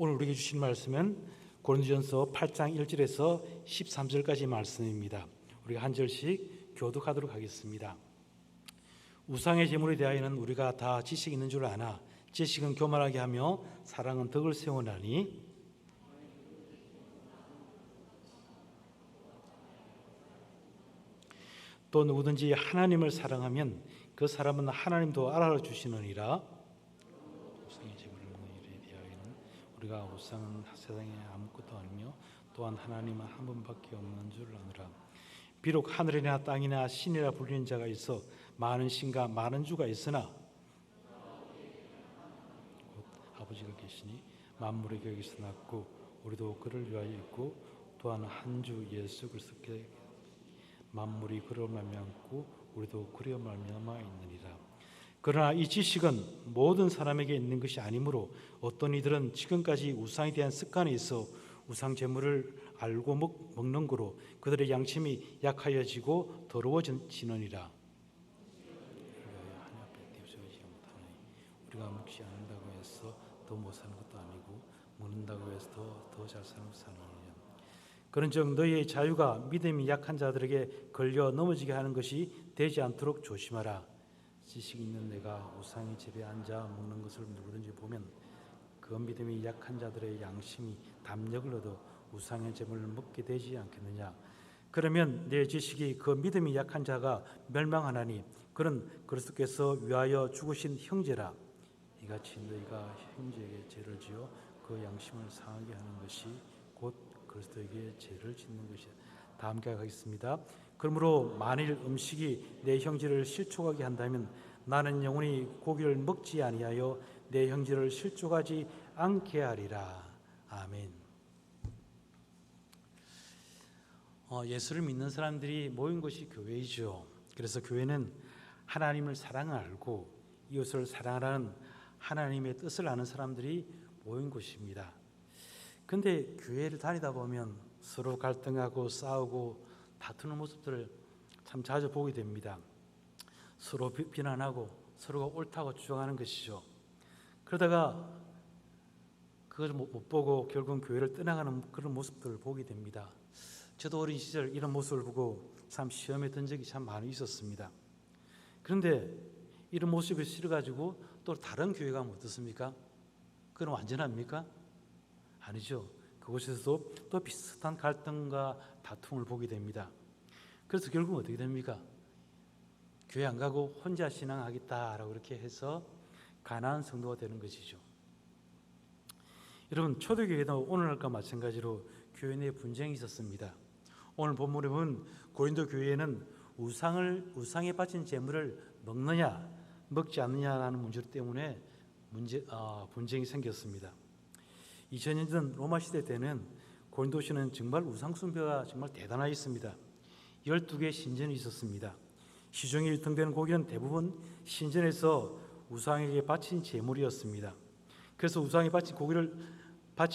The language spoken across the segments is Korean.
오늘 우리에게 주신 말씀은 고린도전서 8장 1절에서 13절까지 말씀입니다. 우리가 한 절씩 교독하도록 하겠습니다. 우상의 제물에 대하여는 우리가 다 지식이 있는 줄 아나 지식은 교만하게 하며 사랑은 덕을 세우나니 또 누구든지 하나님을 사랑하면 그 사람은 하나님도 알아주시느니라. 우상의 제물을 먹는 일에 대하여는 우리가 우상은 세상에 아무것도 아니며 또한 하나님은 한 분밖에 없는 줄 아느라. 비록 하늘이나 땅이나 신이라 불리는 자가 있어 많은 신과 많은 주가 있으나 곧 아버지가 계시니 만물의 격에서 났고 우리도 그를 위하여 있고 또한 한 주 예수 그리스도께 만물이 그로 말미암고 우리도 그로 말미암아 있느니라. 그러나 이 지식은 모든 사람에게 있는 것이 아니므로 어떤 이들은 지금까지 우상에 대한 습관이 있어 우상 제물을 알고 먹는 거로 그들의 양심이 약하여지고 더러워지느니라. 우리가 먹지 않는다고 해서 더 못 사는 것도 아니고 먹는다고 해서 더 잘 사는 것도 아니냐. 그런즉 너희의 자유가 믿음이 약한 자들에게 걸려 넘어지게 하는 것이 되지 않도록 조심하라. 지식 있는 내가 우상의 집에 앉아 먹는 것을 누구든지 보면 그 믿음이 약한 자들의 양심이 담력을 얻어 우상의 제물을 먹게 되지 않겠느냐. 그러면 내 지식이 그 믿음이 약한 자가 멸망하나니 그는 그리스도께서 위하여 죽으신 형제라. 이같이 너희가 형제에게 죄를 지어 그 양심을 상하게 하는 것이 곧 그리스도에게 죄를 짓는 것이다. 다 함께 가겠습니다. 그러므로 만일 음식이 내 형제를 실족하게 한다면 나는 영원히 고기를 먹지 아니하여 내 형제를 실족하지 않게 하리라. 아멘. 예수를 믿는 사람들이 모인 것이 교회이죠. 그래서 교회는 하나님을 사랑을 알고 이웃을 사랑하라는 하나님의 뜻을 아는 사람들이 모인 곳입니다. 근데 교회를 다니다 보면 서로 갈등하고 싸우고 다투는 모습들을 참 자주 보게 됩니다. 서로 비난하고 서로가 옳다고 주장하는 것이죠. 그러다가 그걸 못 보고 결국은 교회를 떠나가는 그런 모습들을 보게 됩니다. 저도 어린 시절 이런 모습을 보고 참 시험에 든 적이 참 많이 있었습니다. 그런데 이런 모습이 싫어가지고 또 다른 교회 가면 어떻습니까? 그건 완전합니까? 아니죠. 그곳에서도 또 비슷한 갈등과 다툼을 보게 됩니다. 그래서 결국 어떻게 됩니까? 교회 안 가고 혼자 신앙하겠다라고 이렇게 해서 가난한 성도가 되는 것이죠. 여러분, 초대교회도 오늘날과 마찬가지로 교회 내에 분쟁이 있었습니다. 오늘 본문에 보면 고린도 교회에는 우상에 바친 제물을 먹느냐 먹지 않느냐라는 문제 때문에 분쟁이 생겼습니다. 2000년 전 로마 시대 때는 고린도시는 정말 우상 숭배가 정말 대단하였습니다. 12개의 신전이 있었습니다. 시중에 유통되는 고기는 대부분 신전에서 우상에게 바친 제물이었습니다. 그래서 우상에 바친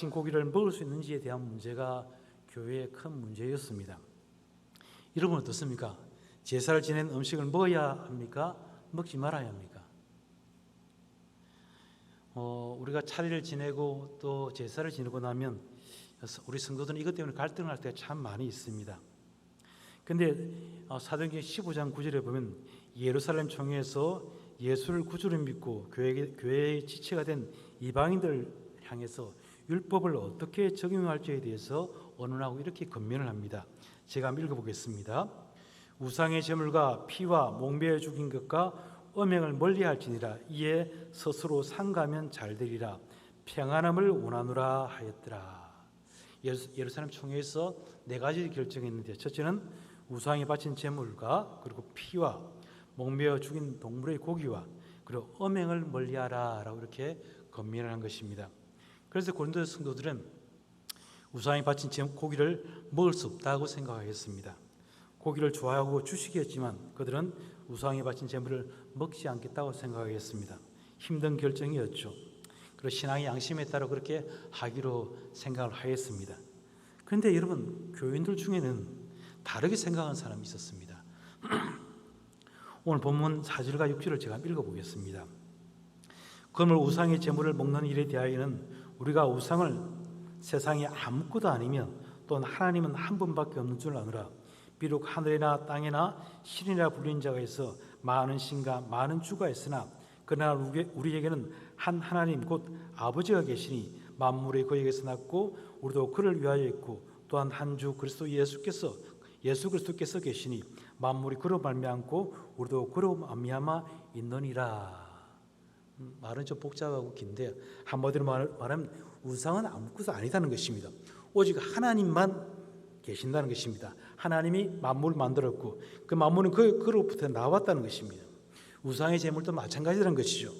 고기를 먹을 수 있는지에 대한 문제가 교회의 큰 문제였습니다. 여러분 어떻습니까? 제사를 지낸 음식을 먹어야 합니까? 먹지 말아야 합니까? 우리가 차례를 지내고 또 제사를 지내고 나면 우리 성도들은 이것 때문에 갈등을 할 때가 참 많이 있습니다. 근데 사도행전 15장 9절에 보면 예루살렘 총회에서 예수를 구주로 믿고 교회의 지체가 된 이방인들 향해서 율법을 어떻게 적용할지에 대해서 언론하고 이렇게 권면을 합니다. 제가 한번 읽어보겠습니다. 우상의 제물과 피와 몽매어 죽인 것과 음행을 멀리할지니라. 이에 스스로 상가면 잘되리라. 평안함을 원하노라 하였더라. 예루살렘 총회에서 4가지 결정했는데 첫째는 우상에 바친 제물과 그리고 피와 목매어 죽인 동물의 고기와 그리고 음행을 멀리하라 라고 이렇게 권면을 한 것입니다. 그래서 고린도 성도들은 우상에 바친 고기를 먹을 수 없다고 생각하였습니다. 고기를 좋아하고 주식이었지만 그들은 우상에 바친 제물을 먹지 않겠다고 생각하였습니다. 힘든 결정이었죠. 그리고 신앙의 양심에 따라 그렇게 하기로 생각을 하였습니다. 그런데 여러분, 교인들 중에는 다르게 생각하는 사람이 있었습니다. 오늘 본문 4절과 6절을 제가 읽어보겠습니다. 그러므로 우상의 제물을 먹는 일에 대하여는 우리가 우상을 세상에 아무것도 아니며 또는 하나님은 한 분밖에 없는 줄 아느라. 비록 하늘이나 땅이나 신이라 불리는 자가 있어 많은 신과 많은 주가 있으나 그러나 우리에게는 한 하나님 곧 아버지가 계시니 만물이 그에게서 났고 우리도 그를 위하여 있고 또한 한 주 그리스도 예수 그리스도께서 계시니 만물이 그로 말미암고 우리도 그로 말미암아 있느니라. 말은 좀 복잡하고 긴데 한마디로 말하면 우상은 아무것도 아니다는 것입니다. 오직 하나님만 계신다는 것입니다. 하나님이 만물을 만들었고 그 만물은 그로부터 나왔다는 것입니다. 우상의 제물도 마찬가지라는 것이죠.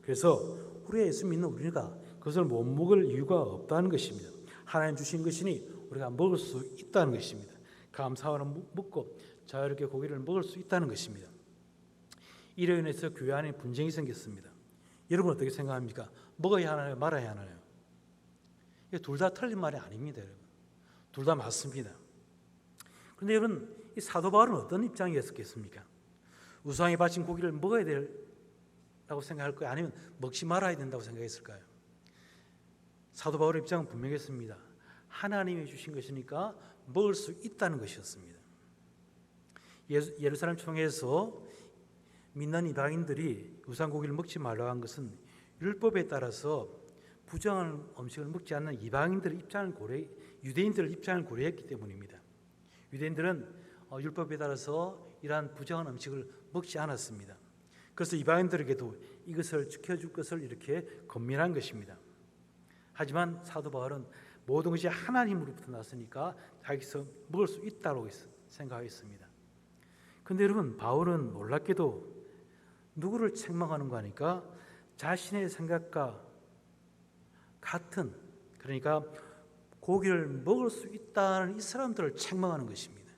그래서 우리가 예수 믿는 우리가 그것을 못 먹을 이유가 없다는 것입니다. 하나님 주신 것이니 우리가 먹을 수 있다는 것입니다. 감사하며 먹고 자유롭게 고기를 먹을 수 있다는 것입니다. 이로 인해서 교회 안에 분쟁이 생겼습니다. 여러분 어떻게 생각합니까? 먹어야 하나요? 말아야 하나요? 둘 다 틀린 말이 아닙니다. 여러분. 둘 다 맞습니다. 그런데 여러분 이 사도 바울은 어떤 입장이었겠습니까? 우상에 바친 고기를 먹어야 된다고 생각할까요? 아니면 먹지 말아야 된다고 생각했을까요? 사도 바울의 입장은 분명했습니다. 하나님이 주신 것이니까 먹을 수 있다는 것이었습니다. 예루살렘 총회에서 믿는 이방인들이 우상고기를 먹지 말라고 한 것은 율법에 따라서 부정한 음식을 먹지 않는 유대인들의 입장을 고려했기 때문입니다. 유대인들은 율법에 따라서 이러한 부정한 음식을 먹지 않았습니다. 그래서 이방인들에게도 이것을 지켜줄 것을 이렇게 건면한 것입니다. 하지만 사도 바울은 모든 것이 하나님으로부터 났으니까 자기서 먹을 수 있다고 생각했습니다. 그런데 여러분 바울은 놀랍게도 누구를 책망하는 거 아니까 자신의 생각과 같은, 그러니까 고기를 먹을 수 있다는 이 사람들을 책망하는 것입니다.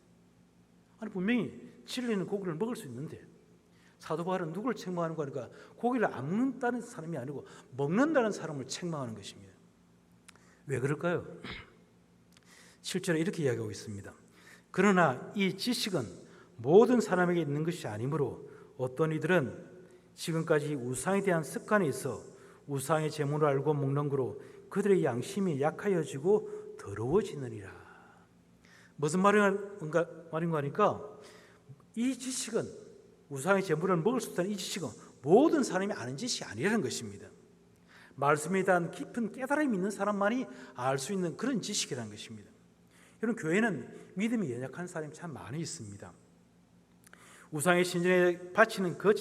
아니 분명히 진리는 고기를 먹을 수 있는데 사도 바울은 누구를 책망하는 거 아니까 고기를 안 먹는다는 사람이 아니고 먹는다는 사람을 책망하는 것입니다. 왜 그럴까요? 실제로 이렇게 이야기하고 있습니다. 그러나 이 지식은 모든 사람에게 있는 것이 아니므로 어떤 이들은 지금까지 우상에 대한 습관이 있어 우상의 제물을 알고 먹는 거로 그들의 양심이 약하여지고 더러워지느니라. 무슨 말인가 하니까 이 지식은 우상의 제물을 먹을 수 있다는 이 지식은 모든 사람이 아는 지식이 아니라는 것입니다. 말씀에 대한 깊은 깨달음이 있는 사람만이 알 수 있는 그런 지식이라는 것입니다. 여러분 교회는 믿음이 연약한 사람이 참 많이 있습니다. 우상의 신전에 바치는 그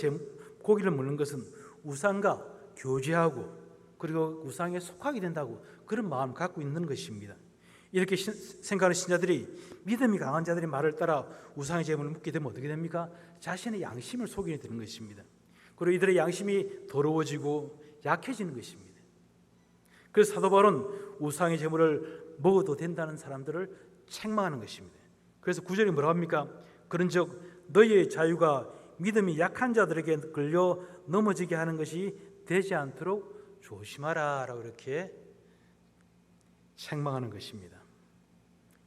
고기를 먹는 것은 우상과 교제하고 그리고 우상에 속하게 된다고 그런 마음을 갖고 있는 것입니다. 이렇게 생각하는 신자들이 믿음이 강한 자들의 말을 따라 우상의 제물을 먹게 되면 어떻게 됩니까? 자신의 양심을 속이게 되는 것입니다. 그리고 이들의 양심이 더러워지고 약해지는 것입니다. 그래서 사도 바울은 우상의 제물을 먹어도 된다는 사람들을 책망하는 것입니다. 그래서 9절에 뭐라고 합니까? 그런즉 너희의 자유가 믿음이 약한 자들에게 걸려 넘어지게 하는 것이 되지 않도록 조심하라 라고 이렇게 책망하는 것입니다.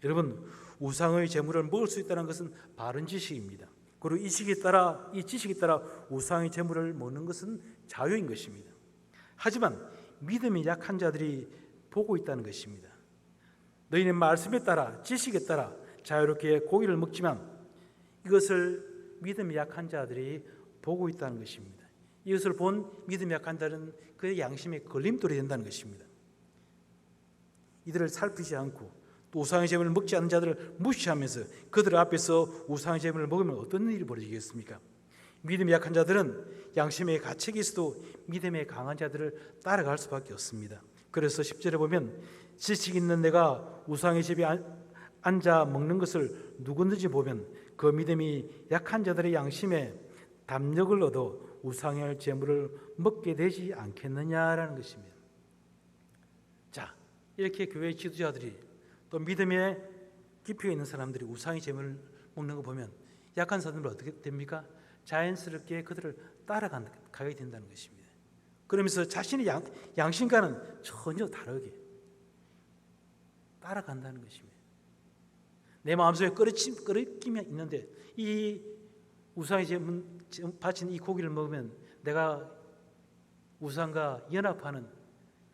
여러분 우상의 제물을 먹을 수 있다는 것은 바른 지식입니다. 그리고 이 지식에 따라 우상의 제물을 먹는 것은 자유인 것입니다. 하지만 믿음이 약한 자들이 보고 있다는 것입니다. 너희는 말씀에 따라 지식에 따라 자유롭게 고기를 먹지만 이것을 믿음이 약한 자들이 보고 있다는 것입니다. 이것을 본 믿음이 약한 자는 그의 양심에 걸림돌이 된다는 것입니다. 이들을 살피지 않고 또 우상의 제물을 먹지 않는 자들을 무시하면서 그들 앞에서 우상의 제물을 먹으면 어떤 일이 벌어지겠습니까? 믿음이 약한 자들은 양심의 가책이 있어도 믿음의 강한 자들을 따라갈 수밖에 없습니다. 그래서 10절에 보면 지식 있는 내가 우상의 집에 앉아 먹는 것을 누구든지 보면 그 믿음이 약한 자들의 양심에 담력을 얻어 우상의 제물을 먹게 되지 않겠느냐라는 것입니다. 자, 이렇게 교회의 지도자들이 또 믿음에 깊이 있는 사람들이 우상의 제물을 먹는 거 보면 약한 사람들은 어떻게 됩니까? 자연스럽게 그들을 따라가게 된다는 것입니다. 그러면서 자신의 양심과는 전혀 다르게 따라간다는 것입니다. 내 마음속에 끓임이 있는데 이 우상의 제물 바친 이 고기를 먹으면 내가 우상과 연합하는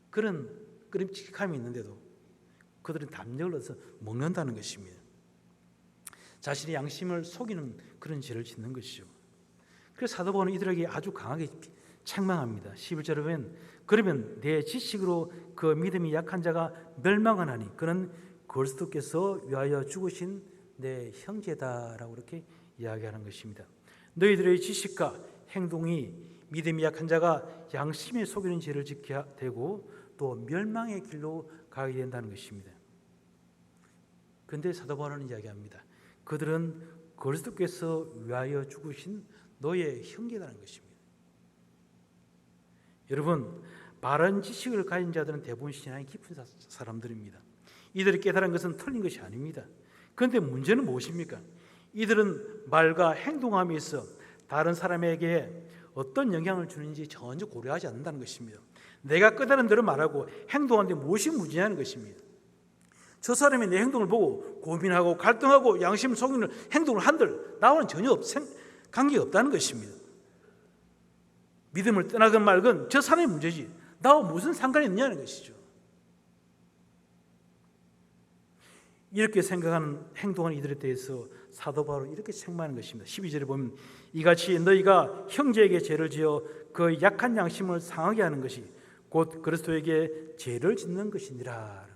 그런 끓임직함이 있는데도 그들은 담력을 얻어서 먹는다는 것입니다. 자신의 양심을 속이는 그런 죄를 짓는 것이죠. 그래서 사도 바울은 이들에게 아주 강하게 책망합니다. 11절에 보면 그러면 내 지식으로 그 믿음이 약한 자가 멸망하나니 그는 그리스도께서 위하여 죽으신 내 형제다라고 이렇게 이야기하는 것입니다. 너희들의 지식과 행동이 믿음이 약한 자가 양심에 속이는 죄를 짓게 되고 또 멸망의 길로 가게 된다는 것입니다. 그런데 사도 바울은 이야기합니다. 그들은 그리스도께서 위하여 죽으신 너의 형제라는 것입니다. 여러분, 바른 지식을 가진 자들은 대부분 신앙이 깊은 사람들입니다. 이들이 깨달은 것은 틀린 것이 아닙니다. 그런데 문제는 무엇입니까? 이들은 말과 행동함에 있어 다른 사람에게 어떤 영향을 주는지 전혀 고려하지 않는다는 것입니다. 내가 깨달은 대로 말하고 행동하는데 무엇이 문제냐는 것입니다. 저 사람이 내 행동을 보고 고민하고 갈등하고 양심을 속이는 행동을 한들 나와는 전혀 관계가 없다는 것입니다. 믿음을 떠나건 말건 저 사람의 문제지 나와 무슨 상관이 있느냐는 것이죠. 이렇게 생각하는 행동하는 이들에 대해서 사도 바울은 이렇게 책망하는 것입니다. 12절에 보면 이같이 너희가 형제에게 죄를 지어 그 약한 양심을 상하게 하는 것이 곧 그리스도에게 죄를 짓는 것이니라.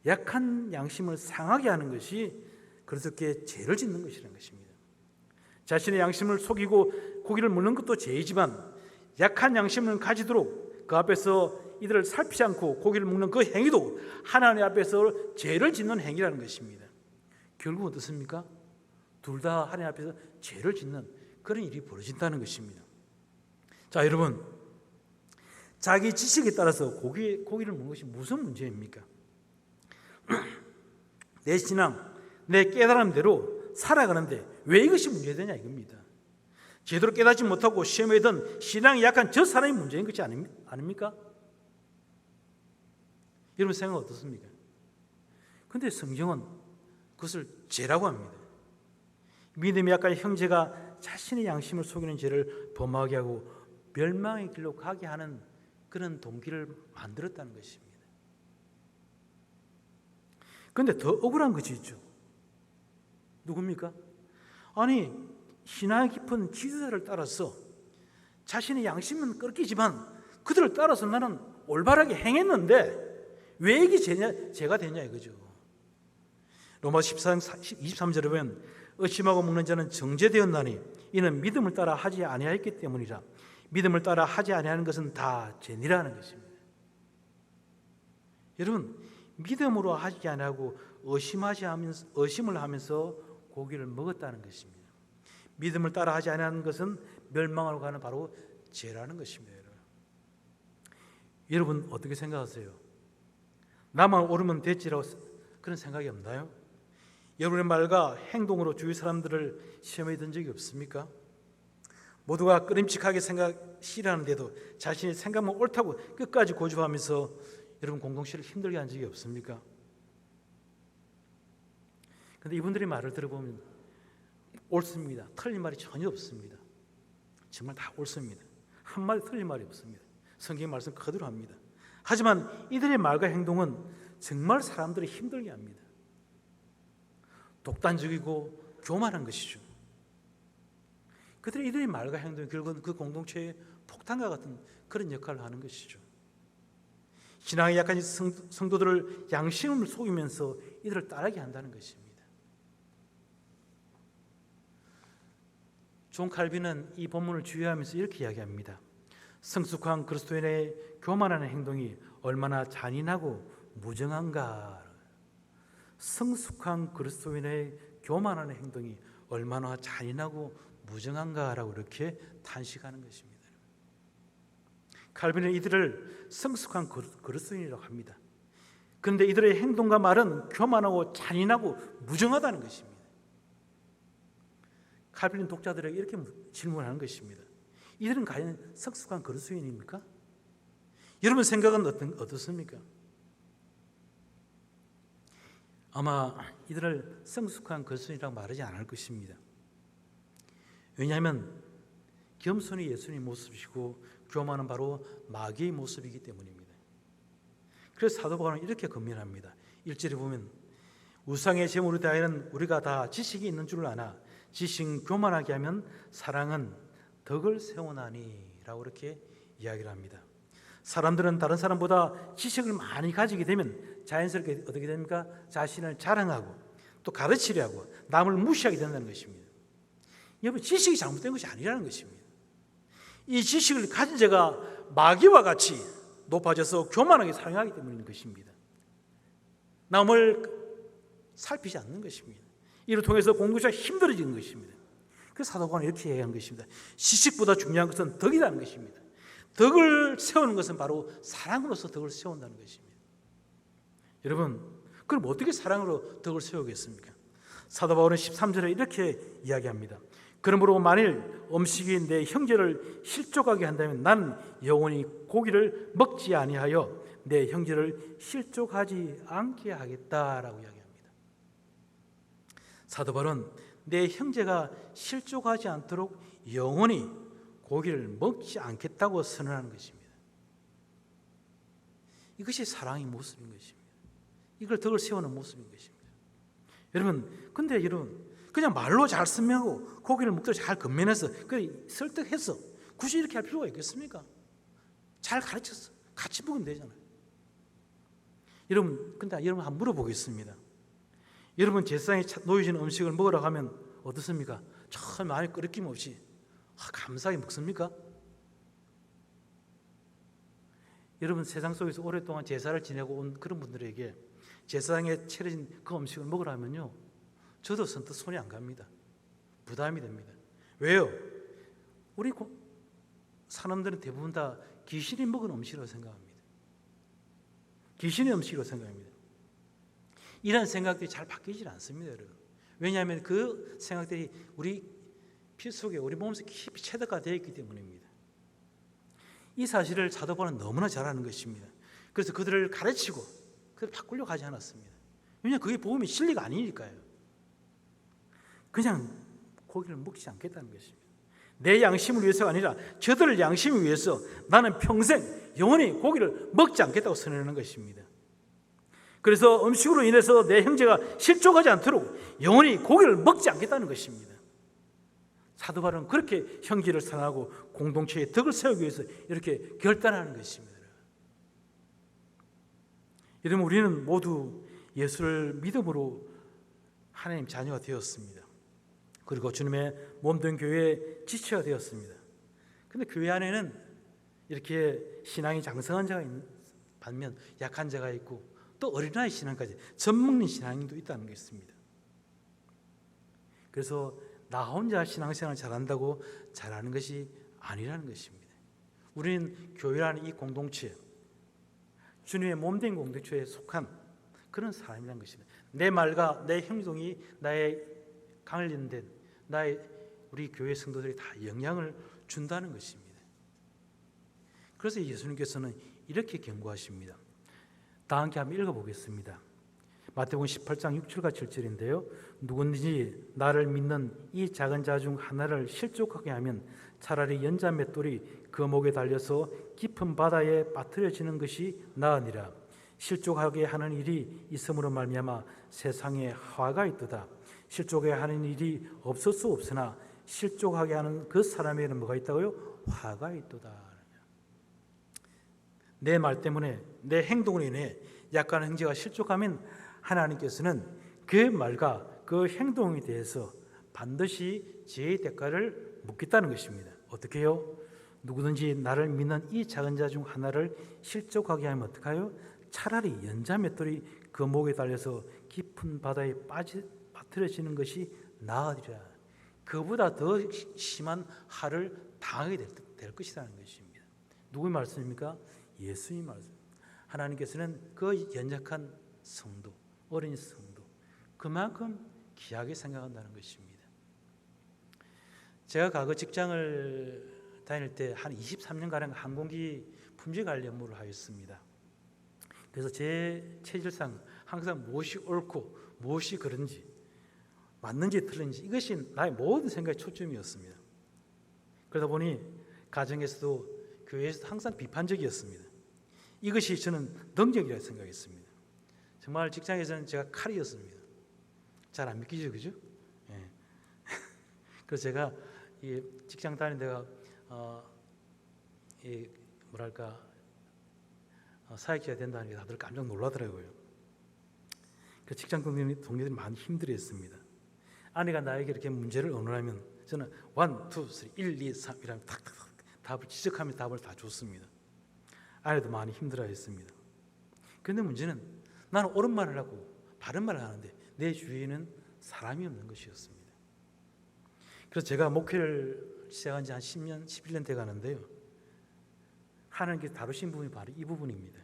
약한 양심을 상하게 하는 것이 그리스도께 죄를 짓는 것이라는 것입니다. 자신의 양심을 속이고 고기를 먹는 것도 죄이지만 약한 양심을 가지도록 그 앞에서 이들을 살피지 않고 고기를 먹는 그 행위도 하나님 앞에서 죄를 짓는 행위라는 것입니다. 결국 어떻습니까? 둘 다 하나님 앞에서 죄를 짓는 그런 일이 벌어진다는 것입니다. 자, 여러분, 자기 지식에 따라서 고기를 먹는 것이 무슨 문제입니까? 내 신앙, 내 깨달음대로 살아가는데 왜 이것이 문제되냐 이겁니다. 제대로 깨닫지 못하고 시험에 든 신앙이 약한 저 사람이 문제인 것이 아닙니까? 여러분 생각 어떻습니까? 그런데 성경은 그것을 죄라고 합니다. 믿음이 약한 형제가 자신의 양심을 속이는 죄를 범하게 하고 멸망의 길로 가게 하는 그런 동기를 만들었다는 것입니다. 그런데 더 억울한 것이 있죠. 누굽니까? 아니, 신앙이 깊은 지도자를 따라서 자신의 양심은 꺾이지만 그들을 따라서 나는 올바르게 행했는데 왜 이게 죄가 되냐 이거죠. 로마서 23절에 보면 의심하고 먹는 자는 정죄되었나니 이는 믿음을 따라 하지 아니하였기 때문이라. 믿음을 따라 하지 아니하는 것은 다 죄니라는 것입니다. 여러분, 믿음으로 하지 아니하고 의심을 하면서 고기를 먹었다는 것입니다. 믿음을 따라 하지 아니하는 것은 멸망으로 가는 바로 죄라는 것입니다. 여러분 어떻게 생각하세요? 나만 옳으면 됐지라고 그런 생각이 없나요? 여러분의 말과 행동으로 주위 사람들을 시험에 든 적이 없습니까? 모두가 끄림칙하게 싫어하는데도 자신의 생각만 옳다고 끝까지 고집하면서 여러분 공동체를 힘들게 한 적이 없습니까? 그런데 이분들의 말을 들어보면 옳습니다. 틀린 말이 전혀 없습니다. 정말 다 옳습니다. 한마디 틀린 말이 없습니다. 성경 말씀 그대로 합니다. 하지만 이들의 말과 행동은 정말 사람들을 힘들게 합니다. 독단적이고 교만한 것이죠. 이들의 말과 행동이 결국은 그 공동체의 폭탄과 같은 그런 역할을 하는 것이죠. 신앙이 약한 성도들을 양심을 속이면서 이들을 따르게 한다는 것입니다. 존 칼빈은 이 본문을 주의하면서 이렇게 이야기합니다. 성숙한 그리스도인의 교만하는 행동이 얼마나 잔인하고 무정한가. 성숙한 그리스도인의 교만하는 행동이 얼마나 잔인하고 무정한가라고 이렇게 탄식하는 것입니다. 칼빈은 이들을 성숙한 그리스도인이라고 합니다. 그런데 이들의 행동과 말은 교만하고 잔인하고 무정하다는 것입니다. 칼빈은 독자들에게 이렇게 질문하는 것입니다. 이들은 과연 성숙한 그리스도인입니까? 여러분 생각은 어떻습니까? 아마 이들을 성숙한 그리스도인이라고 말하지 않을 것입니다. 왜냐하면 겸손이 예수님의 모습이시고 교만은 바로 마귀의 모습이기 때문입니다. 그래서 사도 바울은 이렇게 권면합니다. 1절에 보면 우상의 제물을 대하여는 우리가 다 지식이 있는 줄 아나 지식 교만하게 하면 사랑은 덕을 세우나니 라고 이렇게 이야기를 합니다. 사람들은 다른 사람보다 지식을 많이 가지게 되면 자연스럽게 어떻게 됩니까? 자신을 자랑하고 또 가르치려고 남을 무시하게 된다는 것입니다. 여러분, 지식이 잘못된 것이 아니라는 것입니다. 이 지식을 가진 자가 마귀와 같이 높아져서 교만하게 사용하기 때문인 것입니다. 남을 살피지 않는 것입니다. 이를 통해서 공부가 힘들어지는 것입니다. 그래서 사도 바울은 이렇게 얘기한 것입니다. 지식보다 중요한 것은 덕이라는 것입니다. 덕을 세우는 것은 바로 사랑으로서 덕을 세운다는 것입니다. 여러분, 그럼 어떻게 사랑으로 덕을 세우겠습니까? 사도 바울은 13절에 이렇게 이야기합니다. 그러므로 만일 음식이 내 형제를 실족하게 한다면 나는 영원히 고기를 먹지 아니하여 내 형제를 실족하지 않게 하겠다라고 이야기합니다. 사도 바울은 내 형제가 실족하지 않도록 영원히 고기를 먹지 않겠다고 선언하는 것입니다. 이것이 사랑의 모습인 것입니다. 이걸 덕을 세우는 모습인 것입니다. 여러분, 근데 여러분, 그냥 말로 잘 설명하고 고기를 먹도록 잘 건면해서 설득해서 굳이 이렇게 할 필요가 있겠습니까? 잘 가르쳐서 같이 먹으면 되잖아요. 여러분, 근데 여러분 한번 물어보겠습니다. 여러분 제사상에 놓여진 음식을 먹으러 가면 어떻습니까? 참 많이 끓이낌 없이 감사하게 먹습니까? 여러분, 세상 속에서 오랫동안 제사를 지내고 온 그런 분들에게 제사상에 차려진 그 음식을 먹으라면요, 저도 선뜻 손이 안 갑니다. 부담이 됩니다. 왜요? 우리 사람들은 대부분 다 귀신이 먹은 음식이라고 생각합니다. 귀신의 음식이라고 생각합니다. 이런 생각들이 잘 바뀌질 않습니다, 여러분. 왜냐하면 그 생각들이 우리 피 속에, 우리 몸속에 깊이 체득화되어 있기 때문입니다. 이 사실을 사도 바울은 너무나 잘 아는 것입니다. 그래서 그들을 가르치고 그들을 바꾸려고 하지 않았습니다. 왜냐하면 그게 복음의 진리가 아니니까요. 그냥 고기를 먹지 않겠다는 것입니다. 내 양심을 위해서가 아니라 저들을 양심을 위해서 나는 평생 영원히 고기를 먹지 않겠다고 선언하는 것입니다. 그래서 음식으로 인해서 내 형제가 실족하지 않도록 영원히 고기를 먹지 않겠다는 것입니다. 사도 바울은 그렇게 형제를 사랑하고 공동체의 덕을 세우기 위해서 이렇게 결단하는 것입니다. 여러분, 우리는 모두 예수를 믿음으로 하나님 자녀가 되었습니다. 그리고 주님의 몸된 교회의 지체가 되었습니다. 그런데 교회 안에는 이렇게 신앙이 장성한 자가 있는 반면 약한 자가 있고 또 어린아이 신앙까지 젖먹는 신앙도 있다는 것입니다. 그래서 나 혼자 신앙생활을 잘한다고 잘하는 것이 아니라는 것입니다. 우리는 교회라는 이 공동체, 주님의 몸된 공동체에 속한 그런 사람이라는 것입니다. 내 말과 내 행동이 나의 관련된 우리 교회 성도들이 다 영향을 준다는 것입니다. 그래서 예수님께서는 이렇게 경고하십니다. 다 함께 한번 읽어보겠습니다. 마태복음 18장 6절과 7절인데요. 누구든지 나를 믿는 이 작은 자 중 하나를 실족하게 하면 차라리 연자 맷돌이 그 목에 달려서 깊은 바다에 빠뜨려지는 것이 나으니라. 실족하게 하는 일이 있음으로 말미암아 세상에 화가 있도다. 실족하게 하는 일이 없을 수 없으나 실족하게 하는 그 사람에게는 뭐가 있다고요? 화가 있도다. 내 말 때문에, 내 행동으로 인해 약간의 형제가 실족하면 하나님께서는 그 말과 그 행동에 대해서 반드시 죄의 대가를 묻겠다는 것입니다. 어떻게 해요? 누구든지 나를 믿는 이 작은 자 중 하나를 실족하게 하면 어떡해요? 차라리 연자 맷돌이 그 목에 달려서 깊은 바다에 빠뜨려지는 것이 나으리라. 그보다 더 심한 화를 당하게 될 것이라는 것입니다. 누구의 말씀입니까? 예수의 말씀. 하나님께서는 그 연약한 성도, 어린 성도, 그만큼 귀하게 생각한다는 것입니다. 제가 과거 직장을 다닐 때 한 23년가량 항공기 품질 관리 업무를 하였습니다. 그래서 제 체질상 항상 무엇이 옳고 무엇이 그런지, 맞는지 틀린지 이것이 나의 모든 생각의 초점이었습니다. 그러다 보니 가정에서도 교회에서도 항상 비판적이었습니다. 이것이 저는 능력이라고 생각했습니다. 정말 직장에서는 제가 칼이었습니다. 잘 안 믿기죠, 그죠? 예. 그래서 제가 이 직장 다니는 데가 사역자가 된다는 게 다들 깜짝 놀라더라고요. 그 직장 동료들이 많이 힘들어했습니다. 아내가 나에게 이렇게 문제를 의논하면 저는 1, 2, 3, 1, 2, 3 이라면 탁탁탁 답을 지적하면서 답을 다 줬습니다. 아내도 많이 힘들어했습니다. 그런데 문제는 나는 옳은 말을 하고 바른 말을 하는데 내 주위에는 사람이 없는 것이었습니다. 그래서 제가 목회를 시작한 지 한 10년, 11년 돼 가는데요. 하나님께서 다루신 부분이 바로 이 부분입니다.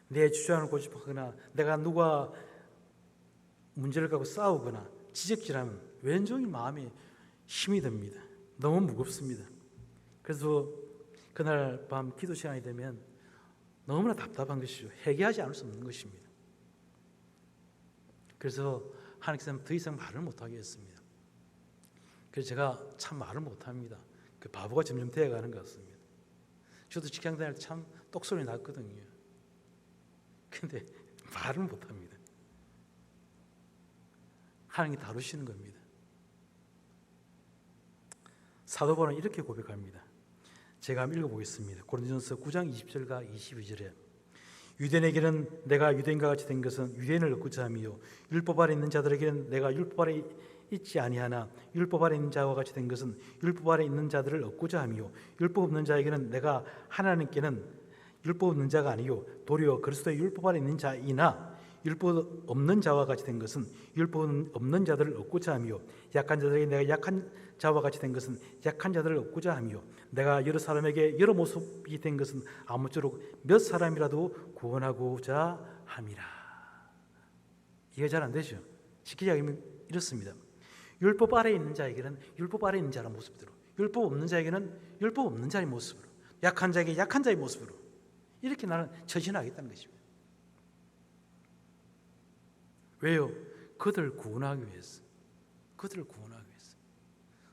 내 주장을 고집하거나 내가 누가 문제를 갖고 싸우거나 지적질하면 왠지 마음에 힘이 듭니다. 너무 무겁습니다. 그래서 그날 밤 기도 시간이 되면 너무나 답답한 것이죠. 해결하지 않을 수 없는 것입니다. 그래서 하나님께서는 더 이상 말을 못하게 했습니다. 그래서 제가 참 말을 못합니다. 그 바보가 점점 되어가는 것 같습니다. 저도 직장 다닐 때 참 똑소리 났거든요. 근데 말을 못합니다. 하나님이 다루시는 겁니다. 사도 바울은 이렇게 고백합니다. 제가 한번 읽어보겠습니다. 고린도전서 9장 20절과 22절에 유대인에게는 내가 유대인과 같이 된 것은 유대인을 얻고자 함이요 율법 아래 있는 자들에게는 내가 율법 아래 있지 아니하나 율법 아래 있는 자와 같이 된 것은 율법 아래 있는 자들을 얻고자 함이요 율법 없는 자에게는 내가 하나님께는 율법 없는 자가 아니요 도리어 그리스도의 율법 아래 있는 자이나 율법 없는 자와 같이 된 것은 율법 없는 자들을 얻고자 함이요 약한 자들에게 내가 약한 자와 같이 된 것은 약한 자들을 얻고자 함이요 내가 여러 사람에게 여러 모습이 된 것은 아무쪼록 몇 사람이라도 구원하고자 함이라. 이해가 잘 안 되죠? 쉽게 이야기하면 이렇습니다. 율법 아래에 있는 자에게는 율법 아래에 있는 자의 모습대로, 율법 없는 자에게는 율법 없는 자의 모습으로, 약한 자에게 약한 자의 모습으로 이렇게 나는 처신하겠다는 것입니다. 왜요? 그들을 구원하기 위해서. 그들을 구원하기 위해서.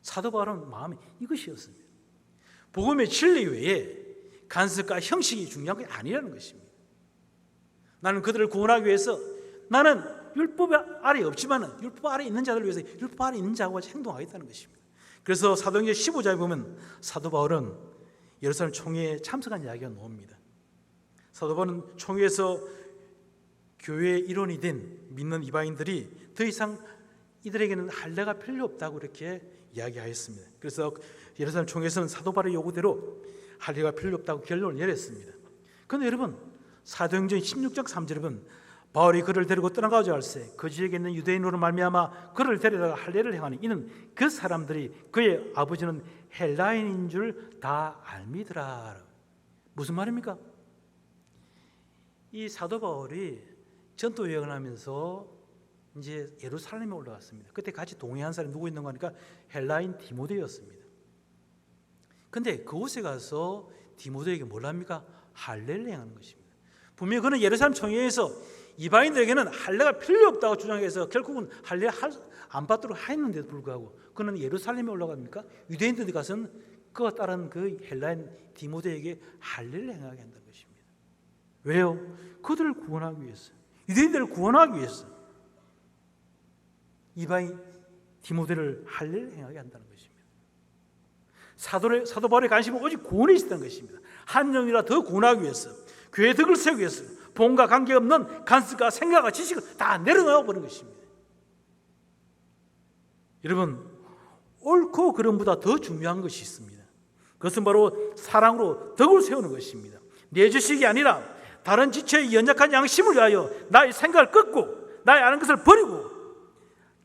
사도 바울은 마음이 이것이었습니다. 복음의 진리 외에 간섭과 형식이 중요한 게 아니라는 것입니다. 나는 그들을 구원하기 위해서 나는 율법 아래 없지만 율법 아래 있는 자들을 위해서 율법 아래 있는 자와 행동하겠다는 것입니다. 그래서 사도행전 15장에 보면 사도 바울은 예루살렘 총회에 참석한 이야기가 나옵니다. 사도 바울은 총회에서 교회의 일원이 된 믿는 이방인들이 더 이상 이들에게는 할례가 필요 없다고 이렇게 이야기하였습니다. 그래서 예루살렘 총회에서는 사도 바울의 요구대로 할례가 필요 없다고 결론을 내렸습니다. 그런데 여러분 사도행전 16장 3절에 보면 바울이 그를 데리고 떠나가고자 할세 그 지역에 있는 유대인으로 말미암아 그를 데려다가 할례를 행하니 이는 그 사람들이 그의 아버지는 헬라인인 줄 다 알미더라. 무슨 말입니까? 이 사도 바울이 전도 여행을 하면서 이제 예루살렘에 올라갔습니다. 그때 같이 동행한 사람이 누구 있는 거니까 헬라인 디모데였습니다. 근데 그곳에 가서 디모데에게 뭘 합니까? 할례를 행하는 것입니다. 분명히 그는 예루살렘 총회에서 이방인들에게는 할례가 필요 없다고 주장해서 결국은 할례 안 받도록 했는데도 불구하고 그는 예루살렘에 올라갑니까? 유대인들이 가서는 그와 따른 그 헬라인 디모데에게 할례를 행하게 한다는 것입니다. 왜요? 그들을 구원하기 위해서, 유대인들을 구원하기 위해서 이방인 디모데를 할례를 행하게 한다는 것입니다. 사도 바울의 관심은 오직 구원에 있었다는 것입니다. 한 영이라 더 구원하기 위해서, 교회의 덕을 세우기 위해서 본과 관계없는 간섭과 생각과 지식을 다 내려놓아 버린 것입니다. 여러분, 옳고 그름보다 더 중요한 것이 있습니다. 그것은 바로 사랑으로 덕을 세우는 것입니다. 내 지식이 아니라 다른 지체의 연약한 양심을 위하여 나의 생각을 꺾고 나의 아는 것을 버리고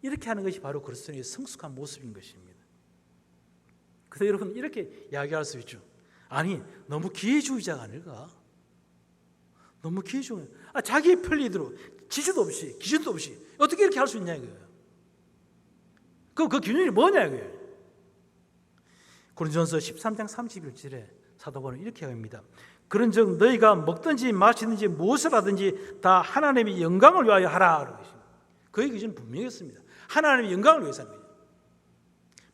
이렇게 하는 것이 바로 그리스도인의 성숙한 모습인 것입니다. 그래서 여러분 이렇게 이야기할 수 있죠. 아니 너무 기회주의자가 아닐까? 너무 기회주의. 자기의 편리대로 지주도 없이 기준도 없이 어떻게 이렇게 할 수 있냐 이거예요. 그 기준이 뭐냐 이거예요. 고린도전서 13장 31절에 사도 바울은 이렇게 합니다. 그런즉 너희가 먹든지 마시든지 무엇을 하든지 다 하나님의 영광을 위하여 하라. 그의 기준은 분명했습니다. 하나님의 영광을 위해서 하는 거예요.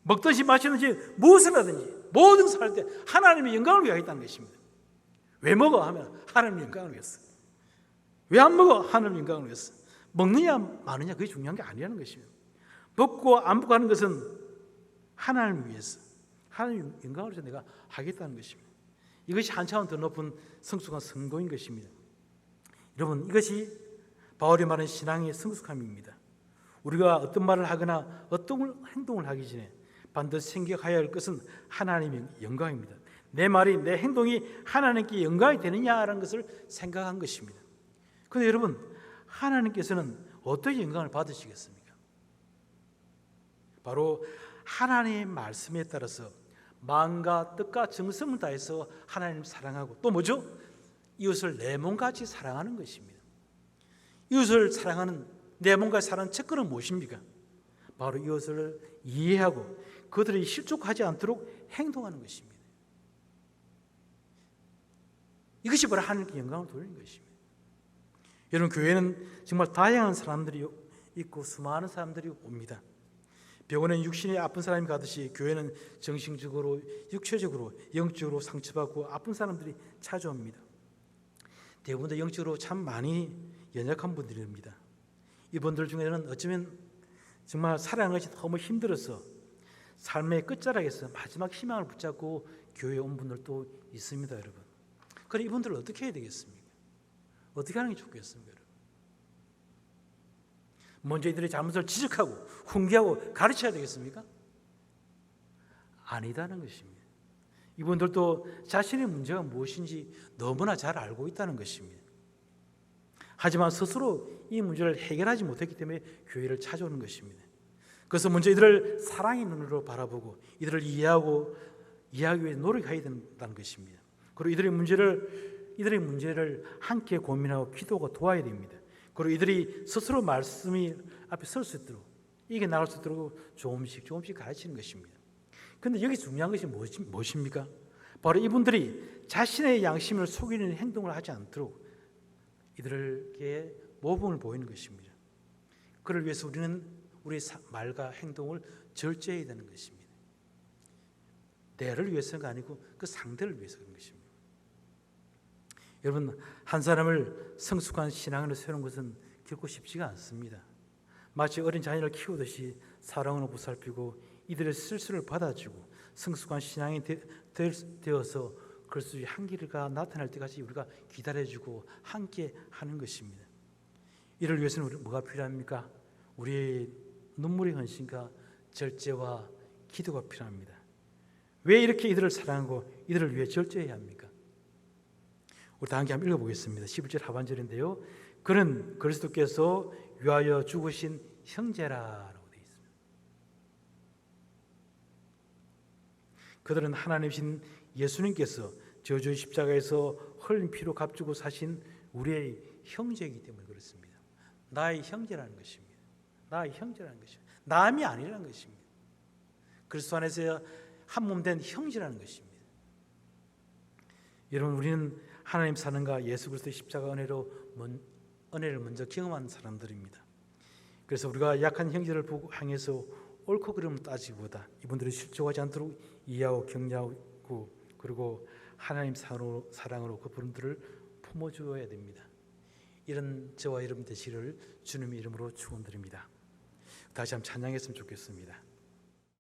먹든지 마시든지 무엇을 하든지 모든 살 때 하나님의 영광을 위하여 했다는 것입니다. 왜 먹어? 하면 하나님 영광을 위해서. 왜 안 먹어? 하나님 영광을 위해서. 먹느냐 마느냐 그게 중요한 게 아니라는 것입니다. 먹고 안 먹고 하는 것은 하나님을 위해서, 하나님 영광을 위해서 내가 하겠다는 것입니다. 이것이 한 차원 더 높은 성숙한 성도인 것입니다. 여러분, 이것이 바울이 말하는 신앙의 성숙함입니다. 우리가 어떤 말을 하거나 어떤 행동을 하기 전에 반드시 생각해야 할 것은 하나님의 영광입니다. 내 말이, 내 행동이 하나님께 영광이 되느냐라는 것을 생각한 것입니다. 그런데 여러분, 하나님께서는 어떻게 영광을 받으시겠습니까? 바로 하나님의 말씀에 따라서 마음과 뜻과 정성을 다해서 하나님을 사랑하고, 또 뭐죠? 이웃을 내 몸같이 사랑하는 것입니다. 이웃을 사랑하는, 내 몸같이 사랑하는 첫걸음은 무엇입니까? 바로 이웃을 이해하고 그들이 실족하지 않도록 행동하는 것입니다. 이것이 바로 하나님께 영광을 돌리는 것입니다. 여러분, 교회는 정말 다양한 사람들이 있고 수많은 사람들이 옵니다. 병원에 육신이 아픈 사람이 가듯이 교회는 정신적으로, 육체적으로, 영적으로 상처받고 아픈 사람들이 찾아옵니다. 대부분 다 영적으로 참 많이 연약한 분들입니다. 이분들 중에는 어쩌면 정말 살아가는 것이 너무 힘들어서 삶의 끝자락에서 마지막 희망을 붙잡고 교회에 온 분들도 있습니다, 여러분. 그럼 이분들을 어떻게 해야 되겠습니까? 어떻게 하는 게 좋겠습니까, 여러분? 먼저 이들의 잘못을 지적하고 훈계하고 가르쳐야 되겠습니까? 아니다는 것입니다. 이분들도 자신의 문제가 무엇인지 너무나 잘 알고 있다는 것입니다. 하지만 스스로 이 문제를 해결하지 못했기 때문에 교회를 찾아오는 것입니다. 그래서 먼저 이들을 사랑의 눈으로 바라보고 이들을 이해하기 위해 노력해야 된다는 것입니다. 그리고 이들의 문제를 함께 고민하고 기도가 도와야 됩니다. 그리고 이들이 스스로 말씀이 앞에 설 수 있도록, 이게 나갈 수 있도록 조금씩 가르치는 것입니다. 그런데 여기 중요한 것이 무엇입니까? 바로 이분들이 자신의 양심을 속이는 행동을 하지 않도록 이들에게 모범을 보이는 것입니다. 그를 위해서 우리는 우리의 말과 행동을 절제해야 되는 것입니다. 내를 위해서가 아니고 그 상대를 위해서 그런 것입니다. 여러분, 한 사람을 성숙한 신앙으로 세우는 것은 결코 쉽지가 않습니다. 마치 어린 자녀를 키우듯이 사랑으로 보살피고 이들의 실수를 받아주고 성숙한 신앙이 되어서 그리스도의 향기가 나타날 때까지 우리가 기다려주고 함께 하는 것입니다. 이를 위해서는 우리 뭐가 필요합니까? 우리의 눈물의 헌신과 절제와 기도가 필요합니다. 왜 이렇게 이들을 사랑하고 이들을 위해 절제해야 합니까? 우리 다 함께 한번 읽어보겠습니다. 11절 하반절인데요. 그는 그리스도께서 위하여 죽으신 형제라라고 되어 있습니다. 그들은 하나님이신 예수님께서 저주 십자가에서 흘린 피로 값주고 사신 우리의 형제이기 때문에 그렇습니다. 나의 형제라는 것입니다. 나의 형제라는 것입니다. 남이 아니라는 것입니다. 그리스도 안에서 한 몸 된 형제라는 것입니다. 여러분, 우리는 하나님 사는가 예수 그리스도의 십자가 은혜를 먼저 경험한 사람들입니다. 그래서 우리가 약한 형제를 보고 향해서 옳고 그름을 따지기보다 이분들이 실족하지 않도록 이해하고 격려하고 그리고 하나님 사랑으로 그분들을 품어주어야 됩니다. 이런 저와 여러분 되시기를 주님의 이름으로 축원드립니다. 다시 한번 찬양했으면 좋겠습니다.